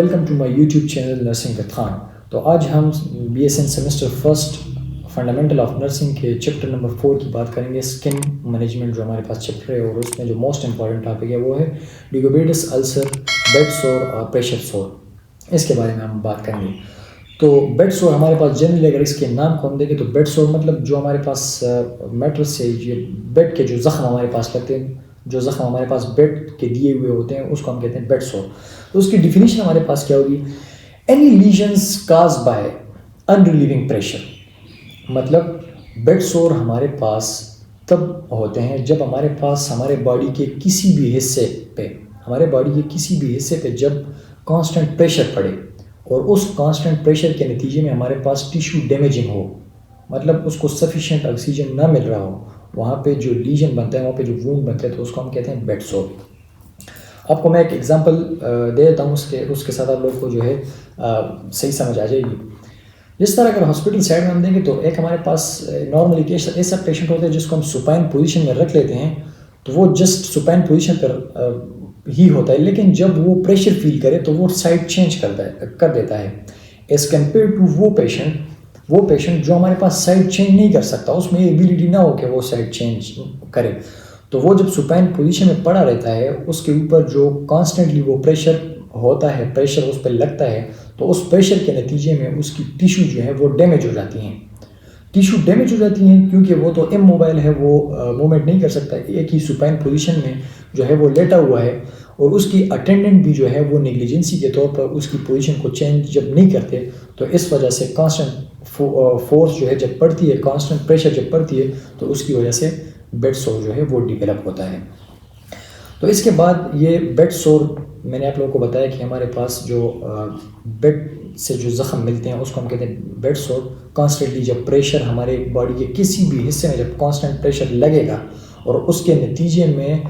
Welcome to my YouTube channel nursing with Khan. तो आज हम BSN semester first fundamental of nursing के chapter number 4 की बात करेंगे। स्किन मैनेजमेंट जो हमारे पास चैप्टर है, और उसमें जो मोस्ट इंपॉर्टेंट टॉपिक है वो है डिगोबेटिस अल्सर, बेड सोर और प्रेशर सोर। इसके बारे में हम बात करेंगे। तो बेड सोर हमारे पास जनरली अगर इसके नाम को हम देखें तो बेड सोर मतलब जो हमारे पास मैट्रेस से ये बेड के जो ज़ख़म हमारे पास लगते हैं, जो ज़ख़म हमारे पास बेड के दिए हुए होते हैं, उसको हम कहते हैं बेड सोर। तो उसकी डिफिनीशन हमारे पास क्या होगी? Any lesions cause by अनरिलीविंग pressure. मतलब बेड सोर हमारे पास तब होते हैं जब हमारे पास हमारे बॉडी के किसी भी हिस्से पे जब कांस्टेंट प्रेशर पड़े, और उस कांस्टेंट प्रेशर के नतीजे में हमारे पास टिश्यू डैमेजिंग हो, मतलब उसको सफिशिएंट ऑक्सीजन ना मिल रहा हो, वहाँ पे जो लीजन बनता है, वहाँ पे जो वूंड बनता है, तो उसको हम कहते हैं बेड सोर। आपको मैं एक एग्जांपल दे देता हूँ, उसके साथ आप लोग को जो है सही समझ आ जाएगी। जिस तरह अगर हॉस्पिटल साइड में हम देंगे तो एक हमारे पास नॉर्मली ऐसा पेशेंट होता है जिसको हम सुपाइन पोजीशन में रख लेते हैं, तो वो जस्ट सुपाइन पोजीशन पर ही होता है, लेकिन जब वो प्रेशर फील करे तो वो साइड चेंज कर देता है। एज कम्पेयर टू वो पेशेंट जो हमारे पास साइड चेंज नहीं कर सकता, उसमें एबिलिटी ना हो कि वो साइड चेंज करे, तो वो जब सुपाइन पोजीशन में पड़ा रहता है, उसके ऊपर जो कॉन्स्टेंटली वो प्रेशर होता है, प्रेशर उस पर लगता है, तो उस प्रेशर के नतीजे में उसकी टिश्यू जो है वो डैमेज हो जाती हैं। क्योंकि वो तो इमोबाइल है, वो मूवमेंट नहीं कर सकता, एक ही सुपाइन पोजीशन में जो है वो लेटा हुआ है, और उसकी अटेंडेंट भी जो है वो नेग्लिजेंसी के तौर पर उसकी पोजीशन को चेंज जब नहीं करते, तो इस वजह से कांस्टेंट फोर्स जो है जब पड़ती है, कांस्टेंट प्रेशर जब पड़ती है, तो उसकी वजह से बेड सोर जो है वो डेवलप होता है। तो इसके बाद ये बेड सोर मैंने आप लोगों को बताया कि हमारे पास जो बेड से जो ज़ख़म मिलते हैं उसको हम कहते हैं बेड सोर। कॉन्स्टेंटली जब प्रेशर हमारे बॉडी के किसी भी हिस्से में जब कांस्टेंट प्रेशर लगेगा और उसके नतीजे में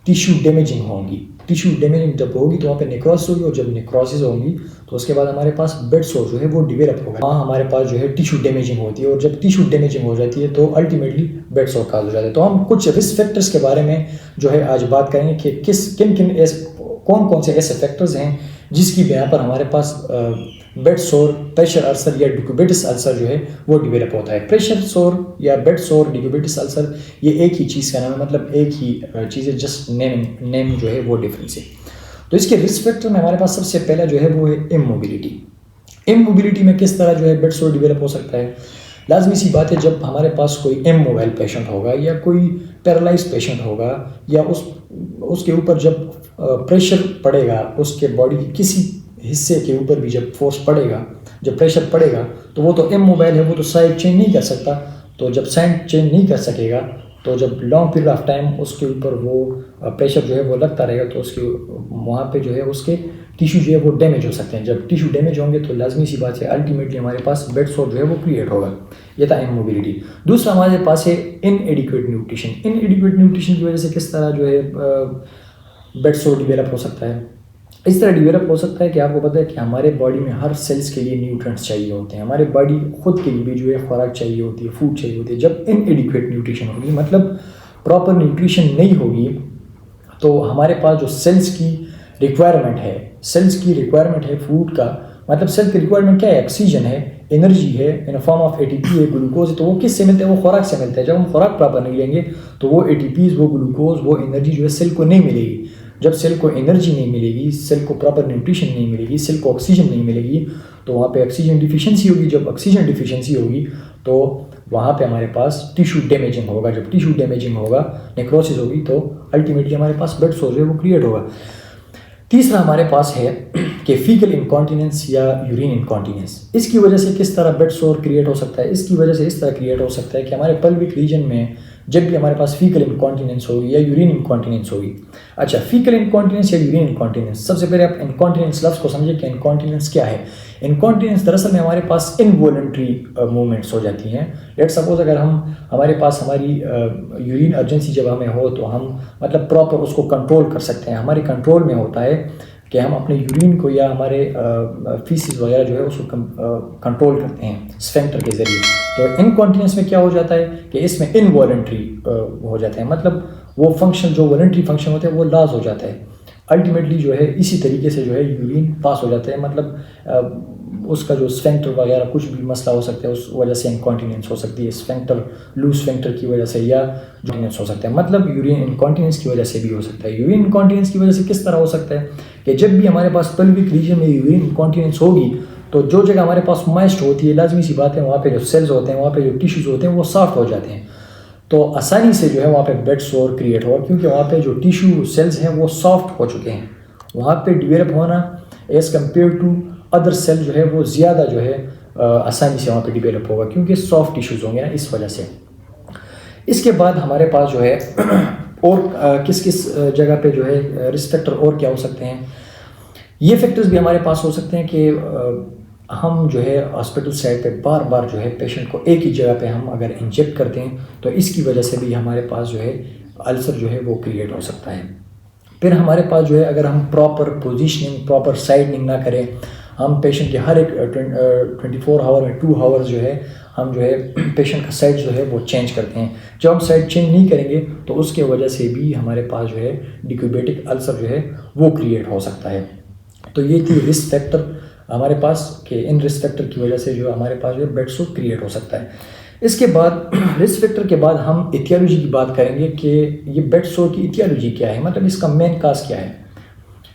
टिश्यू डैमेजिंग जब होगी तो वहाँ पे नेक्रोसिस होगी, और जब नेक्रोसिस होगी तो उसके बाद हमारे पास बेड सोर जो है वो डेवलप होगा। हाँ, हमारे पास जो है टिश्यू डैमेजिंग होती है, और जब टिश्यू डैमेजिंग हो जाती है तो अल्टीमेटली बेड सोर काज हो जाता है। तो हम कुछ रिस्क फैक्टर्स के बारे में जो है आज बात करेंगे कि कौन से ऐसे फैक्टर्स हैं जिसकी बिना पर हमारे पास बेड सोर, प्रेशर अल्सर या डिगोबेटिस अल्सर जो है वो डेवलप होता है। प्रेशर सोर या बेड सोर, डिगोबेटिस अल्सर, ये एक ही चीज़ का नाम है, मतलब एक ही चीज़ है, जस्ट नेम जो है वो डिफरेंस है। तो इसके रिस्क फैक्टर में हमारे पास सबसे पहला जो है वो है इमोबिलिटी में किस तरह जो है बेड सोर डेवलप हो सकता है? लाजमी सी बात है, जब हमारे पास कोई इमोबाइल पेशेंट होगा या कोई पैरालाइज पेशेंट होगा, या उसके ऊपर जब प्रेशर पड़ेगा, उसके बॉडी के किसी हिस्से के ऊपर भी जब फोर्स पड़ेगा, जब प्रेशर पड़ेगा, तो वो तो इमोबाइल है, वो तो साइड चेंज नहीं कर सकता। तो जब साइड चेंज नहीं कर सकेगा, तो जब लॉन्ग पीरियड ऑफ टाइम उसके ऊपर वो प्रेशर जो है वो लगता रहेगा, तो उसके वहाँ पे जो है उसके टिश्यू जो है वो डैमेज हो सकते हैं। जब टिश्यू डैमेज होंगे तो लाजमी सी बात है अल्टीमेटली हमारे पास बेड सोर जो है वो क्रिएट होगा। ये था इमोबिलिटी। दूसरा हमारे पास है इनएडिक्वेट न्यूट्रिशन की वजह से किस तरह जो है बेड सोर डेवलप हो सकता है? इस तरह डेवलप हो सकता है कि आपको पता है कि हमारे बॉडी में हर सेल्स के लिए न्यूट्रिएंट्स चाहिए होते हैं, हमारे बॉडी खुद के लिए भी जो है खुराक चाहिए होती है, फूड चाहिए होती है। जब इनएडिक्वेट न्यूट्रिशन होगी, मतलब प्रॉपर न्यूट्रिशन नहीं होगी, तो हमारे पास जो सेल्स की रिक्वायरमेंट है फूड का, मतलब सेल की रिक्वायरमेंट क्या है? ऑक्सीजन है, एनर्जी है इन फॉर्म ऑफ ATP है, ग्लूकोज है। तो वो किससे मिलते हैं? वो खुराक से मिलते हैं। जब हम खुराक प्रॉपर नहीं लेंगे तो वो ATPs, वो ग्लूकोज, वो एनर्जी जो है सेल को नहीं मिलेगी। जब सेल को एनर्जी नहीं मिलेगी, सेल को प्रॉपर न्यूट्रिशन नहीं मिलेगी, सेल को ऑक्सीजन नहीं मिलेगी, तो वहाँ पे ऑक्सीजन डिफिशिएंसी होगी। जब ऑक्सीजन डिफिशिएंसी होगी तो वहाँ पे हमारे पास टिश्यू डैमेजिंग होगा। जब टिश्यू डैमेजिंग होगा, नेक्रोसिस होगी, तो अल्टीमेटली हमारे पास बेड सोर जो है वो क्रिएट होगा। तीसरा हमारे पास है कि फीकल इनकॉन्टिनेंस या यूरिन इनकॉन्टिनेंस। इसकी वजह से किस तरह बेड सोर क्रिएट हो सकता है? इसकी वजह से इस तरह क्रिएट हो सकता है कि हमारे पेल्विक रीजन में जब भी हमारे पास फीकल इनकॉन्टिनेंस होगी या यूरिन इनकॉन्टिनेंस होगी। अच्छा, फीकल इनकॉन्टिनेंस या यूरिन इनकॉन्टिनेंस, सबसे पहले आप इनकॉन्टिनेंस लफ्ज़ को समझिए कि इनकॉन्टिनेंस क्या है। इनकॉन्टिनेंस दरअसल में हमारे पास इनवॉलंटरी मूवमेंट्स हो जाती हैं। लेट्स सपोज अगर हमारे पास हमारी यूरिन अर्जेंसी जब हमें हो, तो हम मतलब प्रॉपर उसको कंट्रोल कर सकते हैं। हमारे कंट्रोल में होता है कि हम अपने यूरिन को या हमारे फीसिस वगैरह जो है उसको कंट्रोल करते हैं स्फेंक्टर के ज़रिए। तो इनकॉन्टिनेंस में क्या हो जाता है कि इसमें इनवॉलंटरी हो जाता है, मतलब वो फंक्शन जो वॉलंटरी फंक्शन होते हैं वो लॉस हो जाता है। अल्टीमेटली जो है इसी तरीके से जो है यूरिन पास हो जाता है, मतलब उसका जो स्फेंक्टर वगैरह कुछ भी मसला हो सकता है, उस वजह से इनकॉन्टिनेंस हो सकती है, स्फेंक्टर लूज स्फेंक्टर की वजह से, या इंकॉन्टिनेंस हो सकता है, मतलब यूरिन इनकॉन्टिनेंस की वजह से भी हो सकता है। यूरिन इनकॉन्टिनेंस की वजह से किस तरह हो सकता है कि जब भी हमारे पास पेल्विक रीजन में यूरिन इनकॉन्टिनेंस होगी तो जो जगह हमारे पास मॉइस्ट होती है, लाजमी सी बात है, वहाँ पे जो सेल्स होते हैं, वहाँ पे जो टिश्यूज होते हैं वो सॉफ्ट हो जाते हैं, तो आसानी से जो है वहाँ पे बेड सोर क्रिएट होगा, क्योंकि वहाँ पे जो टिश्यू सेल्स हैं वो सॉफ्ट हो चुके हैं। वहाँ पे डिवेलप होना as compare to other cell जो है वो ज़्यादा जो है आसानी से वहाँ पे डिवेलप होगा, क्योंकि सॉफ्ट टिश्यूज़ होंगे ना, इस वजह से। इसके बाद हमारे पास जो है और किस किस जगह पे जो है रिस्क फैक्टर और क्या हो सकते हैं, ये फैक्टर्स भी हमारे पास हो सकते हैं कि हम जो है हॉस्पिटल साइड पे बार बार जो है पेशेंट को एक ही जगह पे हम अगर इंजेक्ट करते हैं तो इसकी वजह से भी हमारे पास जो है अल्सर जो है वो क्रिएट हो सकता है। फिर हमारे पास जो है अगर हम प्रॉपर पोजीशनिंग, प्रॉपर साइडनिंग ना करें, हम पेशेंट के हर एक 24 आवर में 2 आवर्स जो है हम जो है पेशेंट का साइड जो है वो चेंज करते हैं। जब हम साइड चेंज नहीं करेंगे तो उसके वजह से भी हमारे पास जो है डिक्यूबेटिक अल्सर जो है वो क्रिएट हो सकता है। तो ये थी रिस्क फैक्टर हमारे पास कि इन रिस्क फैक्टर की वजह से जो हमारे पास जो है बेड सोर क्रिएट हो सकता है। इसके बाद रिस्क फैक्टर के बाद हम इथियोलॉजी की बात करेंगे कि ये बेड सोर की इथियोलॉजी क्या है, मतलब इसका मेन काज क्या है।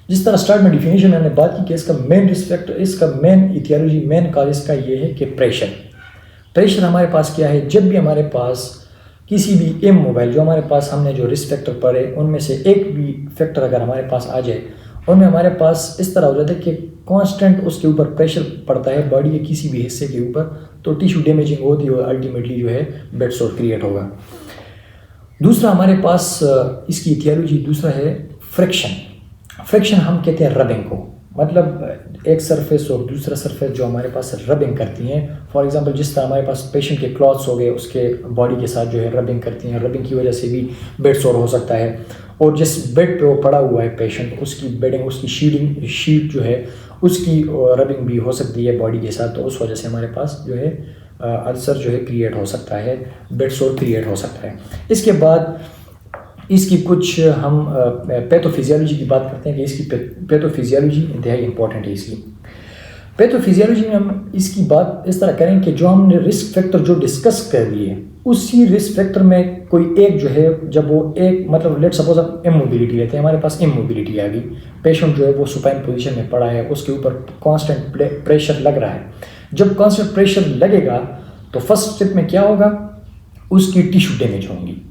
जिस तरह स्टार्ट में डिफिनेशन में हमने बात की कि इसका मेन रिस्क फैक्टर, इसका मेन इथियोलॉजी, मेन काज इसका ये है कि प्रेशर हमारे पास क्या है। जब भी हमारे पास किसी भी एम मोबाइल जो हमारे पास हमने जो रिस्क फैक्टर पढ़े उनमें से एक भी फैक्टर अगर हमारे पास आ जाए, उनमें हमारे पास इस तरह हो जाता है कि कांस्टेंट उसके ऊपर प्रेशर पड़ता है बॉडी के किसी भी हिस्से के ऊपर, तो टिश्यू डैमेजिंग होती है और अल्टीमेटली जो है बेड सोर क्रिएट होगा। दूसरा हमारे पास इसकी इथियोलॉजी दूसरा है फ्रिक्शन हम कहते हैं रबिंग को, मतलब एक सरफेस और दूसरा सरफेस जो हमारे पास रबिंग करती हैं। फॉर एग्जांपल जिस तरह हमारे पास पेशेंट के क्लॉथ्स हो गए उसके बॉडी के साथ जो है रबिंग करती हैं, रबिंग की वजह से भी बेड सोर हो सकता है। और जिस बेड पे वो पड़ा हुआ है पेशेंट, उसकी बेडिंग, उसकी शीट जो है उसकी रबिंग भी हो सकती है बॉडी के साथ, तो उस वजह से हमारे पास जो है अल्सर जो है क्रिएट हो सकता है, बेड सोर क्रिएट हो सकता है। इसके बाद इसकी कुछ हम पैथोफिजियोलॉजी की बात करते हैं कि इसकी पैथोफिजियोलॉजी इंतहाई इंपॉर्टेंट है। इसकी पैथोफिजियोलॉजी में हम इसकी बात इस तरह करें कि जो हमने रिस्क फैक्टर जो डिस्कस कर लिए, उसी रिस्क फैक्टर में कोई एक जो है, जब वो एक, मतलब लेट सपोज हम इमोबिलिटी लेते हैं, हमारे पास इमोबिलिटी आ गई, पेशेंट जो है वो सुपाइन पोजीशन में पड़ा है, उसके ऊपर कांस्टेंट प्रेशर लग रहा है। जब कांस्टेंट प्रेशर लगेगा तो फर्स्ट स्टेप में क्या होगा, उसकी टिश्यू डैमेज होंगी।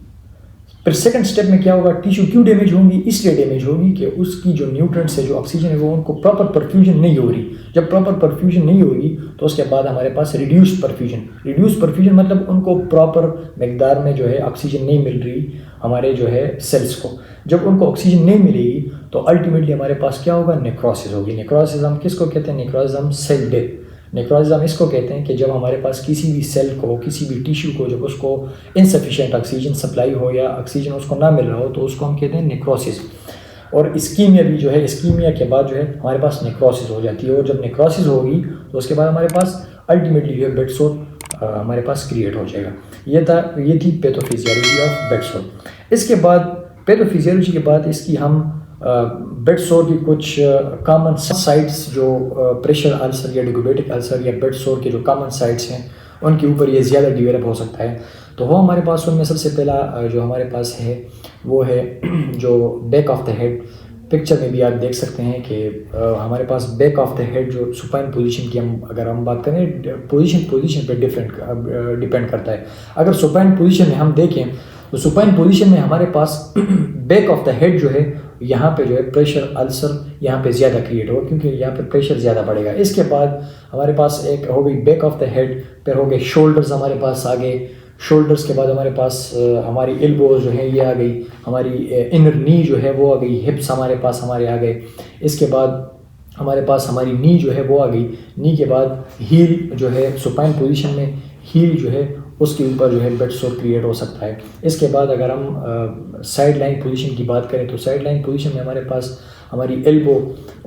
फिर सेकंड स्टेप में क्या होगा, टिश्यू क्यों डैमेज होंगी, इसलिए डैमेज होगी कि उसकी जो न्यूट्रिएंट्स है, जो ऑक्सीजन है, वो उनको प्रॉपर परफ्यूजन नहीं हो रही। जब प्रॉपर परफ्यूजन नहीं होगी तो उसके बाद हमारे पास रिड्यूस परफ्यूजन मतलब उनको प्रॉपर मिकदार में जो है ऑक्सीजन नहीं मिल रही हमारे जो है सेल्स को। जब उनको ऑक्सीजन नहीं मिलेगी तो अल्टीमेटली हमारे पास क्या होगा, नेक्रोसिस होगी। नेक्रोसिस हम किसको कहते हैं, नेक्रोसिस हम सेल डेथ, नेक्रोसिस हम इसको कहते हैं कि जब हमारे पास किसी भी सेल को, किसी भी टिश्यू को जब उसको इनसफिशिएंट ऑक्सीजन सप्लाई हो या ऑक्सीजन उसको ना मिल रहा हो तो उसको हम कहते हैं नेक्रोसिस। और इस्कीमिया भी जो है, इस्कीमिया के बाद जो है हमारे पास नेक्रोसिस हो जाती है, और जब नेक्रोसिस होगी तो उसके बाद हमारे पास अल्टीमेटली जो है बेड सोर हमारे पास क्रिएट हो जाएगा। ये थी पैथोफिजियोलॉजी ऑफ बेड सोर। इसके बाद पैथोफिजियोलॉजी के बाद इसकी हम बेड सोर की कुछ कॉमन साइट्स जो प्रेशर अल्सर या डिक्यूबेटिक अल्सर या बेड सोर के जो कॉमन साइट्स हैं उनके ऊपर ये ज़्यादा डिवेलप हो सकता है। तो वो हमारे पास उनमें सबसे पहला जो हमारे पास है वो है जो back of the head. Picture में भी आप देख सकते हैं कि हमारे पास बैक ऑफ द हेड जो सुपाइन पोजीशन की अगर हम बात करें, पोजीशन पे डिपेंड करता है। अगर सुपाइन पोजीशन में हम देखें तो सुपाइन पोजीशन में हमारे पास बैक ऑफ द हेड जो है यहाँ पे जो है प्रेशर अल्सर यहाँ पे ज़्यादा क्रिएट होगा, क्योंकि यहाँ पे प्रेशर ज़्यादा बढ़ेगा। इसके बाद हमारे पास एक हो गई बैक ऑफ द हेड, फिर हो गए शोल्डर्स हमारे पास आ गए। शोल्डर्स के बाद हमारे पास हमारी एल्बोज जो है ये आ गई, हमारी इनर नी जो है वो आ गई, हिप्स हमारे पास हमारे आ गए। इसके बाद हमारे पास हमारी नी जो है वो आ गई। नी के बाद हील जो है सुपाइन पोजीशन में हील जो है उसके ऊपर जो है बेड सोर क्रिएट हो सकता है। इसके बाद अगर हम साइड लाइन पोजीशन की बात करें तो साइड लाइन पोजीशन में हमारे पास हमारी एल्बो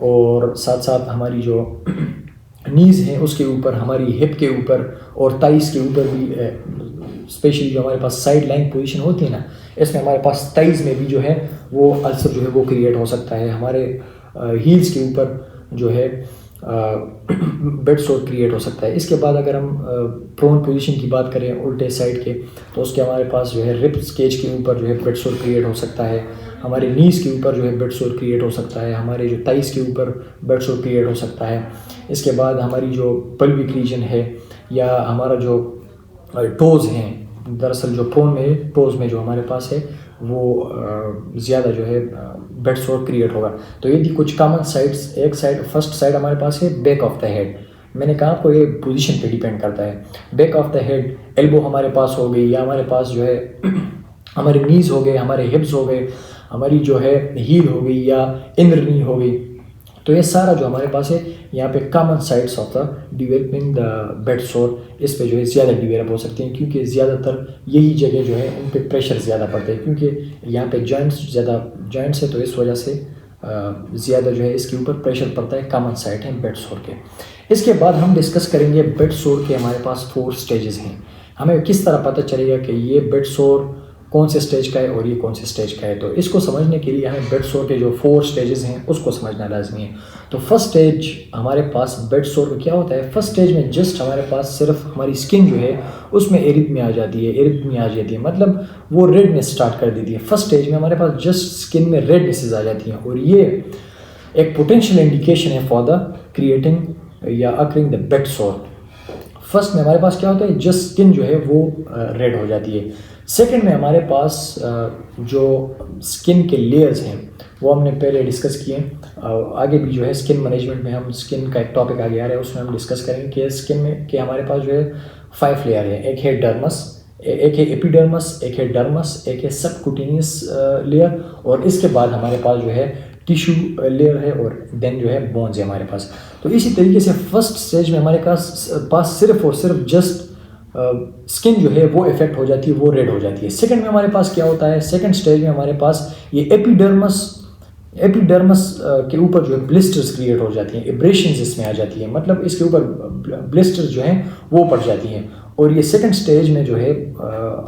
और साथ साथ हमारी जो नीज़ हैं उसके ऊपर, हमारी हिप के ऊपर और ताइस के ऊपर भी स्पेशली जो हमारे पास साइड लाइन पोजीशन होती है ना, इसमें हमारे पास थाइज़ में भी जो है वो अल्सर जो है वो क्रिएट हो सकता है। हमारे हील्स के ऊपर जो है बेड सोर क्रिएट हो सकता है। इसके बाद अगर हम प्रोन पोजीशन की बात करें उल्टे साइड के, तो उसके हमारे पास जो है रिब्स केज के ऊपर जो है बेड सोर क्रिएट हो सकता है। हमारे नीज़ के ऊपर जो है बेड सोर क्रिएट हो सकता है। हमारे जो थाइज़ के ऊपर बेड सोर क्रिएट हो सकता है। इसके बाद हमारी जो पेल्विक रीजन है या हमारा जो टोज़ हैं, दरअसल जो प्रोन में टोज़ में जो हमारे पास है वो ज़्यादा जो है बेड सोर क्रिएट होगा। तो ये थी कुछ कॉमन साइड्स। एक साइड, फर्स्ट साइड हमारे पास है बैक ऑफ द हेड। मैंने कहा आपको ये पोजीशन पे डिपेंड करता है। Back of the head, elbow हमारे पास हो गई, या हमारे पास जो है हमारे नीज़ हो गए, हमारे हिप्स हो गए, हमारी जो है हील हो गई या इनर नी हो गई। तो ये सारा जो हमारे पास है यहाँ पे common sides of the developing the bed सोर, इस पे जो है ज़्यादा डेवलप हो सकते हैं, क्योंकि ज़्यादातर यही जगह जो है उन पे प्रेशर ज़्यादा पड़ता है, क्योंकि यहाँ पे जॉइंट्स है, तो इस वजह से ज़्यादा जो है इसके ऊपर प्रेशर पड़ता है। कॉमन साइड है बेड सोर के। इसके बाद हम डिस्कस करेंगे बेड सोर के हमारे पास 4 स्टेजेस हैं। हमें किस तरह पता चलेगा कि ये बेड सोर कौन से स्टेज का है और ये कौन से स्टेज का है। तो इसको समझने के लिए हमें बेड सोर के जो 4 स्टेजेस हैं उसको समझना लाजमी है। तो फर्स्ट स्टेज हमारे पास बेड सोर में क्या होता है, फर्स्ट स्टेज में जस्ट हमारे पास सिर्फ हमारी स्किन जो है उसमें एरिथमिया आ जाती है, मतलब वो रेडनेस स्टार्ट कर देती है। फर्स्ट स्टेज में हमारे पास जस्ट स्किन में रेडनेसेस आ जाती हैं, और ये एक पोटेंशियल इंडिकेशन है फॉर द क्रिएटिंग या अकरिंग द बेड सोर। फर्स्ट में हमारे पास क्या होता है, जस्ट स्किन जो है वो रेड हो जाती है। सेकंड में हमारे पास जो स्किन के लेयर्स हैं वो हमने पहले डिस्कस किए। आगे भी जो है स्किन मैनेजमेंट में हम स्किन का एक टॉपिक आगे आ रहा है, उसमें हम डिस्कस करेंगे कि स्किन में कि हमारे पास जो है 5 लेयर है। एक है डर्मस, एक है एपिडर्मस, एक है डर्मस, एक है सबक्यूटेनियस लेयर, और इसके बाद हमारे पास जो है टिश्यू लेयर है, और देन जो है बोन्स है हमारे पास। तो इसी तरीके से फर्स्ट स्टेज में हमारे पास सिर्फ और सिर्फ जस्ट स्किन जो है वो इफेक्ट हो जाती है, वो रेड हो जाती है। सेकंड में हमारे पास क्या होता है, सेकंड स्टेज में हमारे पास ये एपिडर्मस के ऊपर जो है ब्लिस्टर्स क्रिएट हो जाती हैं, एब्रेशंस इसमें आ जाती हैं, मतलब इसके ऊपर ब्लिस्टर्स जो हैं वो पड़ जाती हैं। और ये सेकंड स्टेज में जो है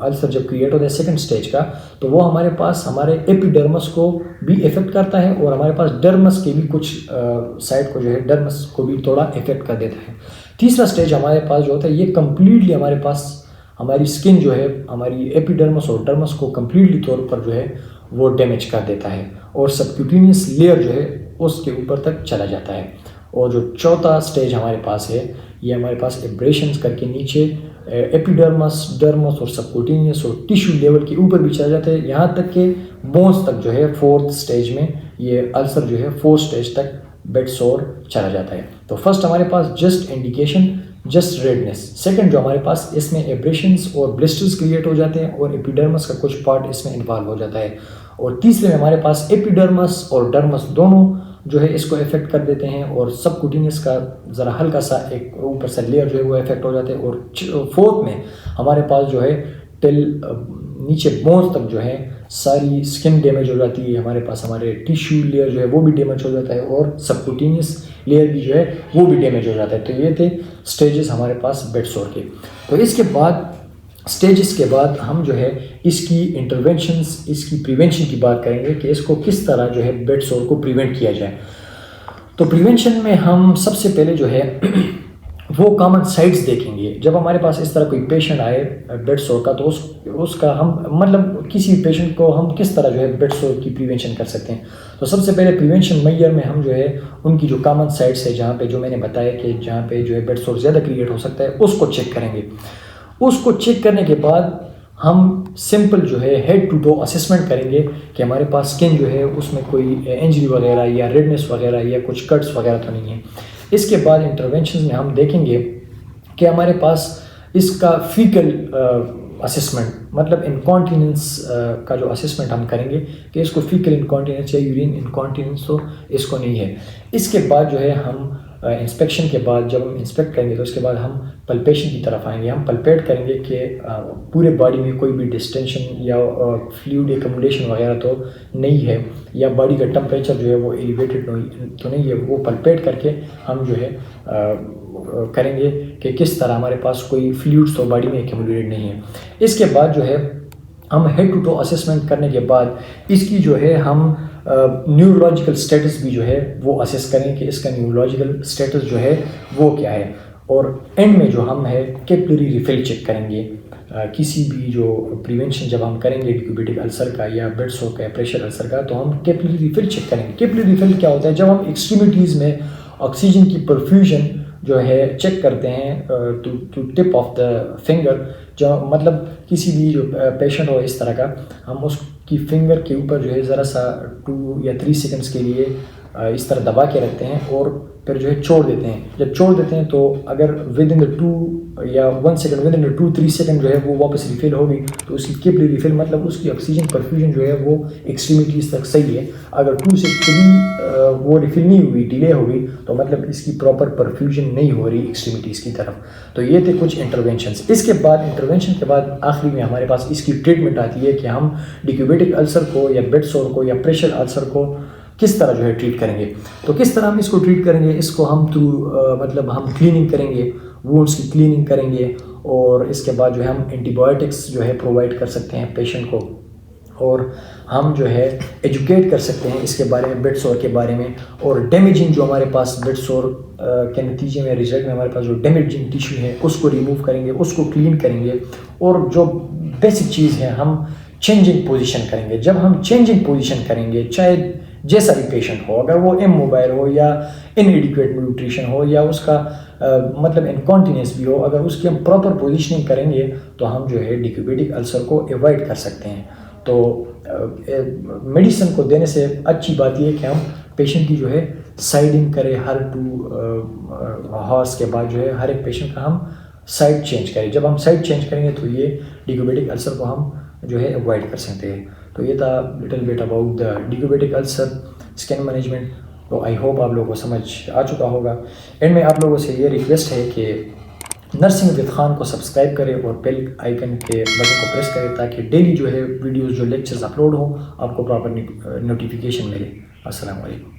अल्सर जब क्रिएट होता है सेकंड स्टेज का, तो वो हमारे पास हमारे एपिडर्मस को भी इफेक्ट करता है, और हमारे पास डर्मस के भी कुछ साइड को जो है डर्मस को भी थोड़ा इफेक्ट कर देता है। तीसरा स्टेज हमारे पास जो होता है ये कम्प्लीटली हमारे पास हमारी स्किन जो है हमारी एपिडर्मस और डर्मस को कम्प्लीटली तौर पर जो है वो डैमेज कर देता है, और सबक्यूटेनियस लेयर जो है उसके ऊपर तक चला जाता है। और जो चौथा स्टेज हमारे पास है ये हमारे पास एब्रेशंस करके नीचे एपिडर्मस, डर्मस और सबक्यूटेनियस और टिश्यू लेवल के ऊपर भी चला जाता है, यहाँ तक कि बोन्स तक जो है 4th स्टेज में ये अल्सर जो है 4th स्टेज तक बेड सोर चला जाता है। तो फर्स्ट हमारे पास just indication, just redness. Second जो हमारे पास इसमें एब्रेशंस और ब्लिस्टर्स क्रिएट हो जाते हैं, और एपिडर्मस का कुछ पार्ट इसमें इन्वॉल्व हो जाता है। और तीसरे में हमारे पास एपिडर्मस और डर्मस दोनों जो है इसको इफेक्ट कर देते हैं, और सबक्यूटेनियस का ज़रा हल्का सा एक ऊपर से लेयर जो है वो इफेक्ट हो जाते हैं। और फोर्थ में हमारे पास जो है टिल नीचे बोन्स तक जो है सारी स्किन डैमेज हो जाती है, हमारे पास हमारे टिश्यू लेयर जो है वो भी डैमेज हो जाता है, और सबक्यूटेनियस लेयर भी जो है वो भी डैमेज हो जाता है। तो ये थे स्टेजेस हमारे पास बेड सोर के। तो इसके बाद स्टेजेस के बाद हम जो है इसकी इंटरवेंशंस, इसकी प्रिवेंशन की बात करेंगे कि इसको किस तरह जो है बेड सोर को प्रिवेंट किया जाए। तो प्रिवेंशन में हम सबसे पहले जो है वो कॉमन साइड्स देखेंगे। जब हमारे पास इस तरह कोई पेशेंट आए बेड सोर का, तो उसका हम मतलब किसी पेशेंट को हम किस तरह जो है बेड सोर की प्रिवेंशन कर सकते हैं। तो सबसे पहले प्रिवेंशन मेजर में हम जो है उनकी जो कॉमन साइड्स है जहाँ पे जो मैंने बताया कि जहाँ पे जो है बेड सोर ज़्यादा क्रिएट हो सकता है उसको चेक करेंगे। उसको चेक करने के बाद हम सिंपल जो है हेड टू टो असेसमेंट करेंगे कि हमारे पास स्किन जो है उसमें कोई इंजरी वगैरह या रेडनेस वगैरह या कुछ कट्स वगैरह तो नहीं है। इसके बाद इंटरवेंशन में हम देखेंगे कि हमारे पास इसका फीकल असेसमेंट, मतलब इनकॉन्टिनेंस का जो असेसमेंट हम करेंगे कि इसको फीकल इनकॉन्टिनेंस या यूरिन इनकॉन्टिनेंस तो इसको नहीं है। इसके बाद जो है हम इंस्पेक्शन के बाद जब हम इंस्पेक्ट करेंगे तो उसके बाद हम पल्पेशन की तरफ आएंगे। हम पल्पेट करेंगे कि पूरे बॉडी में कोई भी डिस्टेंशन या फ्लूइड एकमुलेशन वगैरह तो नहीं है, या बॉडी का टेम्परेचर जो है वो एलिवेटेड तो नहीं है। वो पल्पेट करके हम जो है करेंगे कि किस तरह हमारे पास कोई फ्लूइड्स तो बॉडी में एकमुलेटेड नहीं है। इसके बाद जो है हम हेड टू टो असेसमेंट करने के बाद इसकी जो है हम न्यूरोलॉजिकल स्टेटस भी जो है वो असेस करें कि इसका न्यूरोलॉजिकल स्टेटस जो है वो क्या है। और एंड में जो हम है कैपिलरी रिफिल चेक करेंगे। किसी भी जो प्रिवेंशन जब हम करेंगे डिक्यूबिटिक अल्सर का या बेड सोर का या प्रेशर अल्सर का, तो हम कैपिलरी रिफिल चेक करेंगे। कैपिलरी रिफिल क्या होता है? जब हम एक्सट्रीमिटीज़ में ऑक्सीजन की परफ्यूजन जो है चेक करते हैं to tip of the finger, जो मतलब किसी भी जो पेशेंट हो इस तरह का, हम उसकी फिंगर के ऊपर जो है ज़रा सा 2 या 3 सेकंड्स के लिए इस तरह दबा के रखते हैं और फिर जो है छोड़ देते हैं। जब छोड़ देते हैं तो अगर विद इन द 2 या 1 second, with in the 2-3 second जो है वो वापस रिफिल होगी, तो उसकी कैपिलरी रिफिल मतलब उसकी ऑक्सीजन परफ्यूजन जो है वो एक्सट्रीमिटीज़ तक सही है। अगर 2 से 3 वो रिफिल नहीं हुई, डिले हो गई, तो मतलब इसकी प्रॉपर परफ्यूजन नहीं हो रही एक्सट्रीमिटीज़ की तरफ। तो ये थे कुछ इंटरवेंशंस। इसके बाद इंटरवेंशन के बाद आखिरी में हमारे पास इसकी ट्रीटमेंट आती है कि हम डिक्यूबिटिक अल्सर को या बेड सोर को या प्रेशर अल्सर को किस तरह जो है ट्रीट करेंगे। तो किस तरह हम इसको ट्रीट करेंगे? इसको हम थ्रू मतलब हम क्लीनिंग करेंगे, वुंड्स की क्लीनिंग करेंगे, और इसके बाद जो है हम एंटीबायोटिक्स जो है प्रोवाइड कर सकते हैं पेशेंट को, और हम जो है एजुकेट कर सकते हैं इसके बारे में, बेड सोर के बारे में, और डैमेजिंग जो हमारे पास बेड सोर के नतीजे में रिजल्ट में हमारे पास जो डैमेजिंग टिश्यू है उसको रिमूव करेंगे, उसको क्लीन करेंगे। और जो बेसिक चीज़ है हम चेंजिंग पोजीशन करेंगे। जब हम चेंजिंग पोजीशन करेंगे, चाहे जैसा भी पेशेंट हो, अगर वो इमोबाइल हो या इनएडिक्वेट न्यूट्रिशन हो या उसका मतलब इनकॉन्टिनेंस भी हो, अगर उसकी हम प्रॉपर पोजीशनिंग करेंगे तो हम जो है डिक्यूबिटिक अल्सर को अवॉइड कर सकते हैं। तो मेडिसिन को देने से अच्छी बात यह है कि हम पेशेंट की जो है साइडिंग करें, हर 2 हॉर्स के बाद जो है हर एक पेशेंट का हम साइड चेंज करें। जब हम साइड चेंज करेंगे तो ये डिक्यूबिटिक अल्सर को हम जो है अवॉइड कर सकते हैं। तो ये था little bit about the decubitus ulcer skin management. तो आई होप आप लोगों को समझ आ चुका होगा। एंड में आप लोगों से ये रिक्वेस्ट है कि नर्सिंग विद खान को सब्सक्राइब करें और बेल आइकन के बटन को प्रेस करें ताकि डेली जो है वीडियोस जो लेक्चर्स अपलोड हो आपको प्रॉपर नोटिफिकेशन मिले। अस्सलाम वालेकुम।